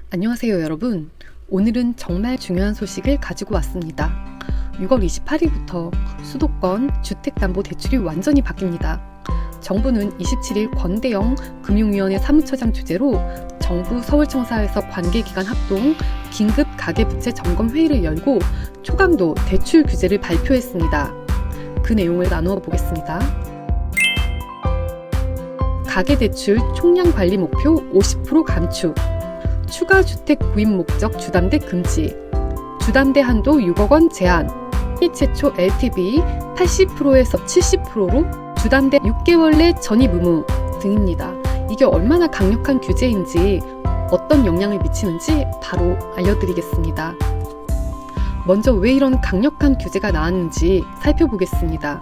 안녕하세요 여러분. 오늘은 정말 중요한 소식을 가지고 왔습니다. 6월 28일부터 수도권 주택담보대출이 완전히 바뀝니다. 정부는 27일 권대영 금융위원회 사무처장 주재로 정부 서울청사에서 관계기관 합동 긴급 가계부채 점검회의를 열고 초강도 대출 규제를 발표했습니다. 그 내용을 나누어 보겠습니다. 가계대출 총량 관리 목표 50% 감축, 추가 주택 구입 목적 주담대 금지, 주담대 한도 6억 원 제한, 최초 LTV 80%에서 70%로 주담대 6개월 내 전입 의무 등입니다. 이게 얼마나 강력한 규제인지 어떤 영향을 미치는지 바로 알려드리겠습니다. 먼저 왜 이런 강력한 규제가 나왔는지 살펴보겠습니다.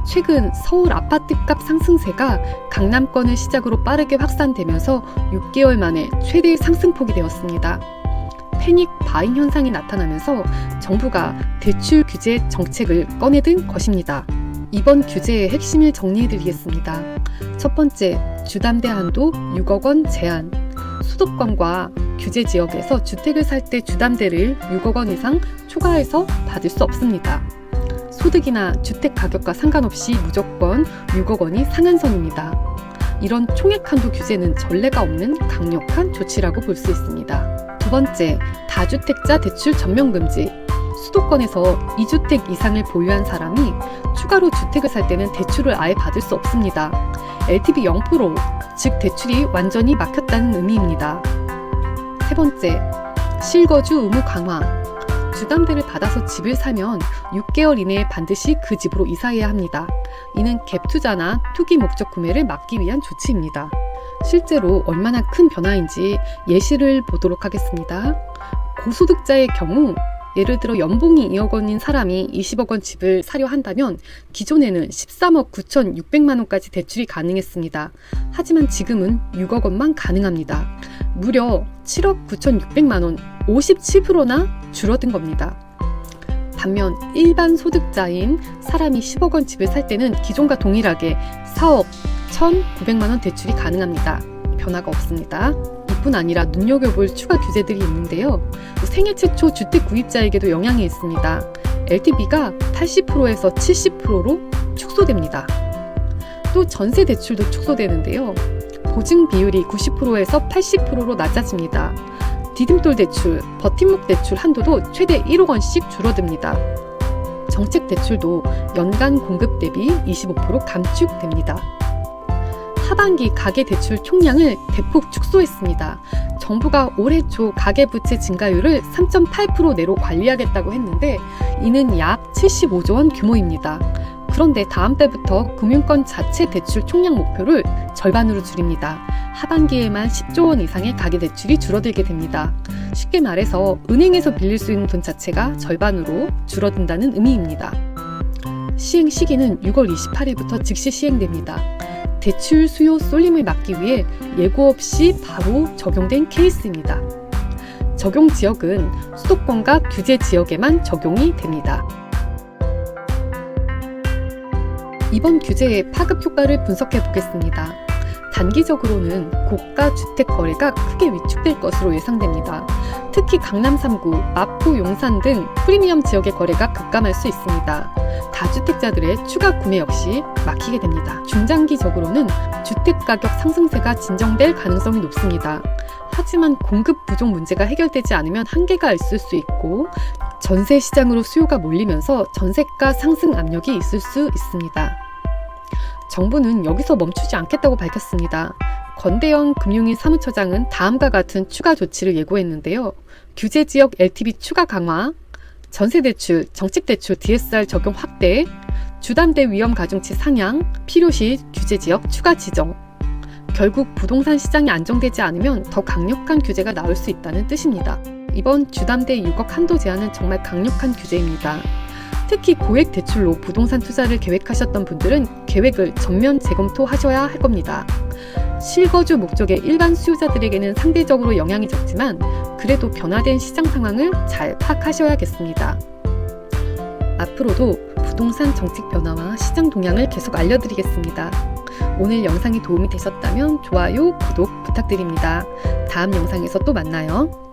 최근 서울 아파트값 상승세가 강남권을 시작으로 빠르게 확산되면서 6개월 만에 최대 상승폭이 되었습니다. 패닉 바잉 현상이 나타나면서 정부가 대출 규제 정책을 꺼내든 것입니다. 이번 규제의 핵심을 정리해드리겠습니다. 첫 번째, 주담대 한도 6억 원 제한. 수도권과 규제 지역에서 주택을 살 때 주담대를 6억 원 이상 초과해서 받을 수 없습니다. 소득이나 주택 가격과 상관없이 무조건 6억 원이 상한선입니다. 이런 총액 한도 규제는 전례가 없는 강력한 조치라고 볼 수 있습니다. 두 번째, 다주택자 대출 전면 금지. 수도권에서 2주택 이상을 보유한 사람이 추가로 주택을 살 때는 대출을 아예 받을 수 없습니다. LTV 0%, 즉 대출이 완전히 막혔다는 의미입니다. 세 번째, 실거주 의무 강화. 주담대를 받아서 집을 사면 6개월 이내에 반드시 그 집으로 이사해야 합니다. 이는 갭 투자나 투기 목적 구매를 막기 위한 조치입니다. 실제로 얼마나 큰 변화인지 예시를 보도록 하겠습니다. 고소득자의 경우 예를 들어 연봉이 2억 원인 사람이 20억 원 집을 사려 한다면 기존에는 13억 9,600만 원까지 대출이 가능했습니다. 하지만 지금은 6억 원만 가능합니다. 무려 7억 9,600만 원, 57%나 줄어든 겁니다. 반면 일반 소득자인 사람이 10억 원 집을 살 때는 기존과 동일하게 4억 1,900만 원 대출이 가능합니다. 변화가 없습니다. 이뿐 아니라 눈여겨볼 추가 규제들이 있는데요. 생애 최초 주택 구입자에게도 영향이 있습니다. LTV가 80%에서 70%로 축소됩니다. 또 전세 대출도 축소되는데요. 보증 비율이 90%에서 80%로 낮아집니다. 디딤돌 대출, 버팀목 대출 한도도 최대 1억 원씩 줄어듭니다. 정책 대출도 연간 공급 대비 25% 감축됩니다. 하반기 가계대출 총량을 대폭 축소했습니다. 정부가 올해 초 가계부채 증가율을 3.8% 내로 관리하겠다고 했는데 이는 약 75조 원 규모입니다. 그런데 다음 달부터 금융권 자체 대출 총량 목표를 절반으로 줄입니다. 하반기에만 10조 원 이상의 가계대출이 줄어들게 됩니다. 쉽게 말해서 은행에서 빌릴 수 있는 돈 자체가 절반으로 줄어든다는 의미입니다. 시행 시기는 6월 28일부터 즉시 시행됩니다. 대출 수요 쏠림을 막기 위해 예고 없이 바로 적용된 케이스입니다. 적용 지역은 수도권과 규제 지역에만 적용이 됩니다. 이번 규제의 파급 효과를 분석해 보겠습니다. 단기적으로는 고가 주택 거래가 크게 위축될 것으로 예상됩니다. 특히 강남 3구, 마포, 용산 등 프리미엄 지역의 거래가 급감할 수 있습니다. 다주택자들의 추가 구매 역시 막히게 됩니다. 중장기적으로는 주택가격 상승세가 진정될 가능성이 높습니다. 하지만 공급 부족 문제가 해결되지 않으면 한계가 있을 수 있고 전세 시장으로 수요가 몰리면서 전세가 상승 압력이 있을 수 있습니다. 정부는 여기서 멈추지 않겠다고 밝혔습니다. 권대영 금융위 사무처장은 다음과 같은 추가 조치를 예고했는데요. 규제지역 LTV 추가 강화, 전세대출, 정책대출 DSR 적용 확대, 주담대 위험 가중치 상향, 필요시 규제지역 추가 지정. 결국 부동산 시장이 안정되지 않으면 더 강력한 규제가 나올 수 있다는 뜻입니다. 이번 주담대 6억 한도 제한은 정말 강력한 규제입니다. 특히 고액 대출로 부동산 투자를 계획하셨던 분들은 계획을 전면 재검토하셔야 할 겁니다. 실거주 목적의 일반 수요자들에게는 상대적으로 영향이 적지만 그래도 변화된 시장 상황을 잘 파악하셔야겠습니다. 앞으로도 부동산 정책 변화와 시장 동향을 계속 알려드리겠습니다. 오늘 영상이 도움이 되셨다면 좋아요, 구독 부탁드립니다. 다음 영상에서 또 만나요.